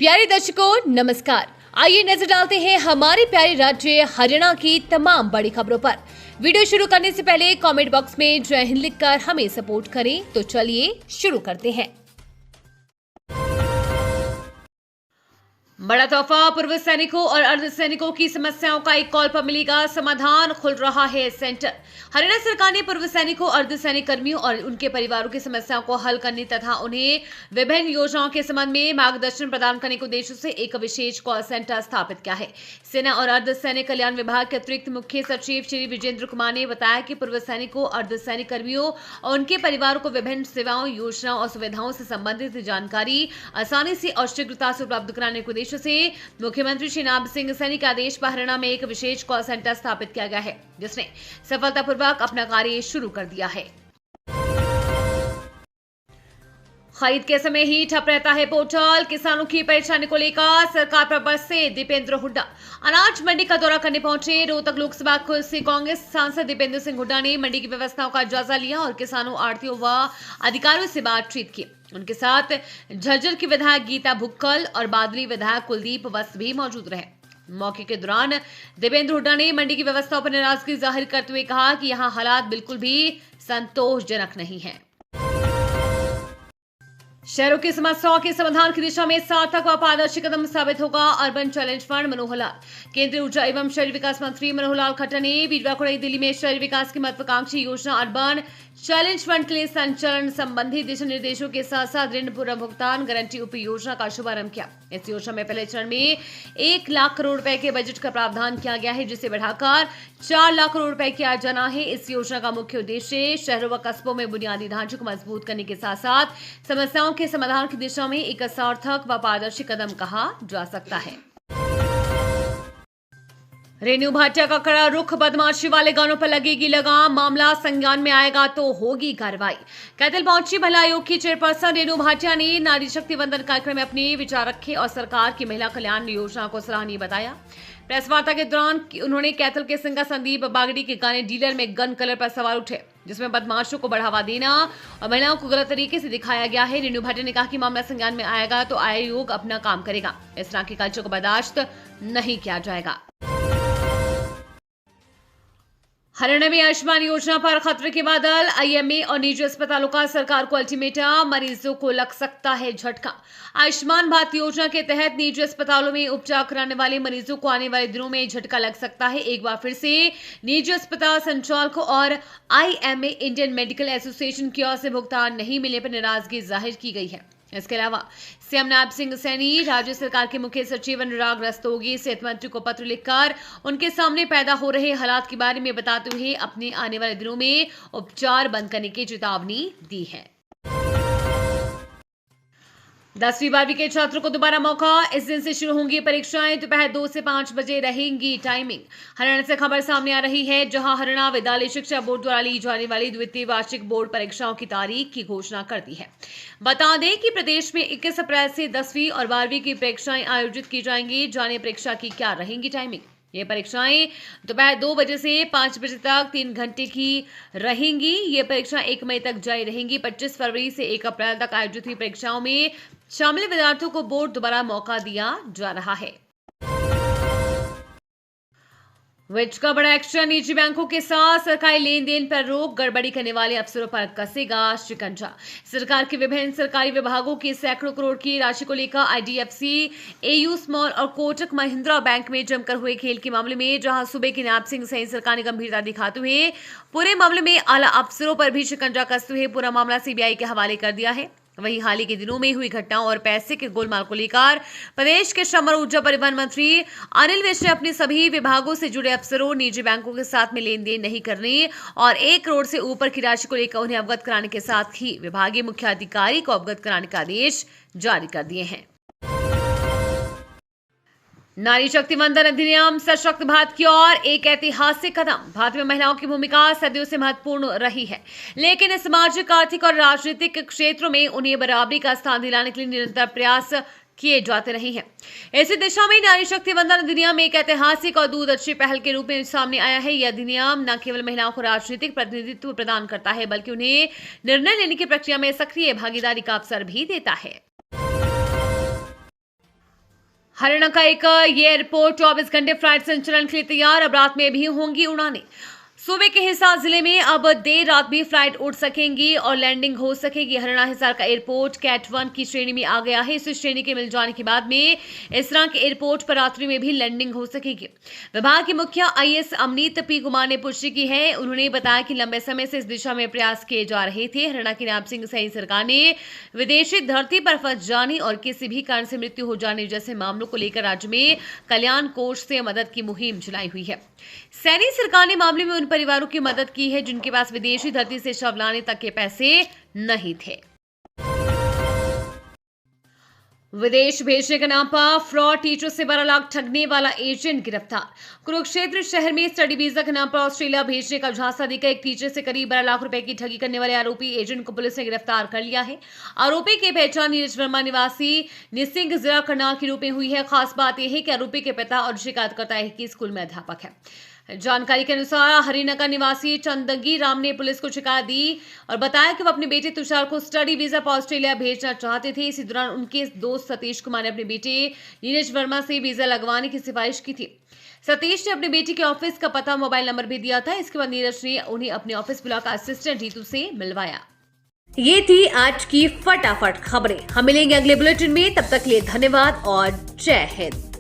प्यारे दर्शकों नमस्कार। आइए नजर डालते हैं हमारे प्यारे राज्य हरियाणा की तमाम बड़ी खबरों पर। वीडियो शुरू करने से पहले कमेंट बॉक्स में जय हिंद लिखकर हमें सपोर्ट करें। तो चलिए शुरू करते हैं। बड़ा तोहफा, पूर्व सैनिकों और अर्धसैनिकों की समस्याओं का एक कॉल पर मिलेगा समाधान, खुल रहा है सेंटर। हरियाणा सरकार ने पूर्व सैनिकों, अर्धसैनिक कर्मियों और उनके परिवारों की समस्याओं को हल करने तथा उन्हें विभिन्न योजनाओं के संबंध में मार्गदर्शन प्रदान करने के उद्देश्य से एक विशेष कॉल सेंटर स्थापित किया है। सेना और अर्धसैनिक कल्याण विभाग के अतिरिक्त मुख्य सचिव श्री विजेंद्र कुमार ने बताया कि पूर्व सैनिकों, अर्धसैनिक कर्मियों और उनके परिवारों को विभिन्न सेवाओं, योजनाओं और सुविधाओं से संबंधित जानकारी आसानी से और शीघ्रता से उपलब्ध कराने के उद्देश्य से मुख्यमंत्री श्री नाब सिंह सैनी के आदेश पर हरियाणा में एक विशेष कॉल सेंटर स्थापित किया गया है, जिसने सफलतापूर्वक अपना कार्य शुरू कर दिया है। खरीद के समय ही ठप रहता है पोर्टल, किसानों की परेशानी को लेकर सरकार पर बरसे दीपेंद्र हुड्डा। अनाज मंडी का दौरा करने पहुंचे रोहतक लोकसभा से कांग्रेस सांसद दीपेंद्र सिंह हुड्डा ने मंडी की व्यवस्थाओं का जायजा लिया और किसानों, आढ़तियों व अधिकारियों से बातचीत की। उनके साथ झज्जर की विधायक गीता भुक्कल और बादली विधायक कुलदीप वस्त भी मौजूद रहे। मौके के दौरान दीपेंद्र हुड्डा ने मंडी की व्यवस्थाओं पर नाराजगी जाहिर करते हुए कहा कि यहां हालात बिल्कुल भी संतोषजनक नहीं है। शहरों की समस्याओं के समाधान की दिशा में सार्थक व पारदर्शी कदम साबित होगा urban challenge fund. Manohar Lal. केंद्रीय ऊर्जा एवं शहरी विकास मंत्री मनोहर लाल खट्टर ने वीरवार को नई दिल्ली में शहरी विकास की महत्वाकांक्षी योजना अर्बन चैलेंज फंड के लिए संचालन संबंधी दिशा निर्देशों के साथ साथ ऋण पुनर्भुगतान गारंटी उप योजना का शुभारंभ किया। इस योजना में पहले चरण में 1 लाख करोड़ रुपए के बजट का प्रावधान किया गया है, जिसे बढ़ाकर 4 लाख करोड़ रुपए किया जाना है। इस योजना का मुख्य उद्देश्य शहरों व कस्बों में बुनियादी ढांचे को मजबूत करने के साथ साथ समस्याओं के समाधान की दिशा में एक सार्थक व पारदर्शी कदम कहा जा सकता है। रेणु भाटिया का कड़ा रुख, बदमाशी वाले गानों पर लगेगी लगाम, मामला संज्ञान में आएगा तो होगी कार्रवाई। कैथल पहुंची महिला आयोग की चेयरपर्सन रेणु भाटिया ने नारी शक्ति वंदन कार्यक्रम में अपने विचार रखे और सरकार की महिला कल्याण योजना को सराहनीय बताया। प्रेस वार्ता के दौरान उन्होंने कैथल के सिंगर संदीप बागड़ी के गाने डीलर में गन कलर पर सवाल उठे, जिसमें बदमाशों को बढ़ावा देना और महिलाओं को गलत तरीके से दिखाया गया है। रेणु भाटिया ने कहा कि मामला संज्ञान में आएगा तो आयोग अपना काम करेगा। इस तरह के कल्चर को बर्दाश्त नहीं किया जाएगा। हरियाणा में आयुष्मान योजना पर खतरे के बादल, आईएमए और निजी अस्पतालों का सरकार को अल्टीमेटम, मरीजों को लग सकता है झटका। आयुष्मान भारत योजना के तहत निजी अस्पतालों में उपचार कराने वाले मरीजों को आने वाले दिनों में झटका लग सकता है। एक बार फिर से निजी अस्पताल संचालकों और आईएमए इंडियन मेडिकल एसोसिएशन की ओर से भुगतान नहीं मिलने पर नाराजगी जाहिर की गई है। इसके अलावा सीएम नाब सिंह सैनी राज्य सरकार के मुख्य सचिव अनुराग रस्तोगी सेहत मंत्री को पत्र लिखकर उनके सामने पैदा हो रहे हालात के बारे में बताते हुए अपने आने वाले दिनों में उपचार बंद करने की चेतावनी दी है। 10वीं 12वीं के छात्रों को दोबारा मौका, इस दिन से शुरू होंगी परीक्षाएं। दोपहर 2 से 5 बजे रहेंगी टाइमिंग। हरियाणा से खबर सामने आ रही है, जहां हरियाणा विद्यालय शिक्षा बोर्ड द्वारा ली जाने वाली द्वितीय वार्षिक बोर्ड परीक्षाओं की तारीख की घोषणा कर दी है। बता दें कि प्रदेश में 21 अप्रैल से 10वीं और 12वीं की परीक्षाएं आयोजित की जाएंगी। जाने परीक्षा की क्या रहेंगी टाइमिंग। ये परीक्षाएं दोपहर 2 बजे से 5 बजे तक 3 घंटे की रहेंगी। ये परीक्षा 1 मई तक जारी रहेंगी। 25 फरवरी से 1 अप्रैल तक आयोजित हुई परीक्षाओं में शामिल विद्यार्थियों को बोर्ड दोबारा मौका दिया जा रहा है। वित्त का बड़ा एक्शन, निजी बैंकों के साथ सरकारी लेन देन पर रोक, गड़बड़ी करने वाले अफसरों पर कसेगा शिकंजा। सरकार के विभिन्न सरकारी विभागों की सैकड़ों करोड़ की राशि को लेकर आईडीएफसी, एयू स्मॉल और कोटक महिंद्रा बैंक में जमकर हुए खेल के मामले में जहां सूबे की नाब सिंह सैनी सरकार ने गंभीरता दिखाते हुए पूरे मामले में आला अफसरों पर भी शिकंजा कसते हुए पूरा मामला सीबीआई के हवाले कर दिया है। वहीं हाल ही के दिनों में हुई घटनाओं और पैसे के गोलमाल को लेकर प्रदेश के श्रम और ऊर्जा परिवहन मंत्री अनिल विज ने अपने सभी विभागों से जुड़े अफसरों, निजी बैंकों के साथ में लेन देन नहीं करने और 1 करोड़ से ऊपर की राशि को लेकर उन्हें अवगत कराने के साथ ही विभागीय मुख्य अधिकारी को अवगत कराने का आदेश जारी कर दिए हैं। नारी शक्ति वंदन अधिनियम सशक्त भारत की ओर एक ऐतिहासिक कदम। भारत में महिलाओं की भूमिका सदियों से महत्वपूर्ण रही है, लेकिन सामाजिक, आर्थिक और राजनीतिक क्षेत्रों में उन्हें बराबरी का स्थान दिलाने के लिए निरंतर प्रयास किए जाते रहे हैं। इसी दिशा में नारी शक्ति वंदन अधिनियम एक ऐतिहासिक और दूरदर्शी पहल के रूप में सामने आया है। यह अधिनियम न केवल महिलाओं को राजनीतिक प्रतिनिधित्व प्रदान करता है, बल्कि उन्हें निर्णय लेने की प्रक्रिया में सक्रिय भागीदारी का अवसर भी देता है। हरियाणा का ये एयरपोर्ट 24 घंटे फ्लाइट संचालन के लिए तैयार। अब रात में भी होंगी उड़ानें। सूबे के हिसार जिले में अब देर रात भी फ्लाइट उड़ सकेंगी और लैंडिंग हो सकेगी। हरियाणा हिसार का एयरपोर्ट कैट 1 की श्रेणी में आ गया है। इस श्रेणी के मिल जाने के बाद में इस तरह के एयरपोर्ट पर रात्रि में भी लैंडिंग हो सकेगी। विभाग के मुखिया IAS अमनीत P कुमार ने पुष्टि की है। उन्होंने बताया कि लंबे समय से इस दिशा में प्रयास किए जा रहे थे। हरियाणा की नायब सिंह सैनी सरकार ने विदेशी धरती पर फंस जाने और किसी भी कारण से मृत्यु हो जाने जैसे मामलों को लेकर राज्य में कल्याण कोष से मदद की मुहिम चलाई हुई है। सैनी सरकार ने मामले में उन परिवारों की मदद की है जिनके पास विदेशी धरती से शव लाने तक के पैसे नहीं थे। विदेश भेजने के नाम पर फ्रॉड, टीचर से 12 लाख ठगने वाला एजेंट गिरफ्तार। कुरुक्षेत्र शहर में स्टडी वीजा के नाम पर ऑस्ट्रेलिया भेजने का झांसा देकर एक टीचर से करीब 12 लाख रुपए की ठगी करने वाले आरोपी एजेंट को पुलिस ने गिरफ्तार कर लिया है। आरोपी की पहचान नीरज वर्मा निवासी निसिंग जिला करनाल के रूप में हुई है। खास बात यह है कि आरोपी के पिता और शिकायतकर्ता एक ही स्कूल में अध्यापक है। जानकारी के अनुसार हरिनगर निवासी चंदगी राम ने पुलिस को शिकायत दी और बताया कि वो अपने बेटे तुषार को स्टडी वीजा पर ऑस्ट्रेलिया भेजना चाहते थे। इसी दौरान उनके दोस्त सतीश कुमार ने अपने बेटे नीरज वर्मा से वीजा लगवाने की सिफारिश की थी। सतीश ने अपने बेटे के ऑफिस का पता, मोबाइल नंबर भी दिया था। इसके बाद नीरज ने उन्हें अपने ऑफिस बुलाकर असिस्टेंट रीतू से मिलवाया। ये थी आज की फटाफट खबरें। हम मिलेंगे अगले बुलेटिन में, तब तक के लिए धन्यवाद और जय हिंद।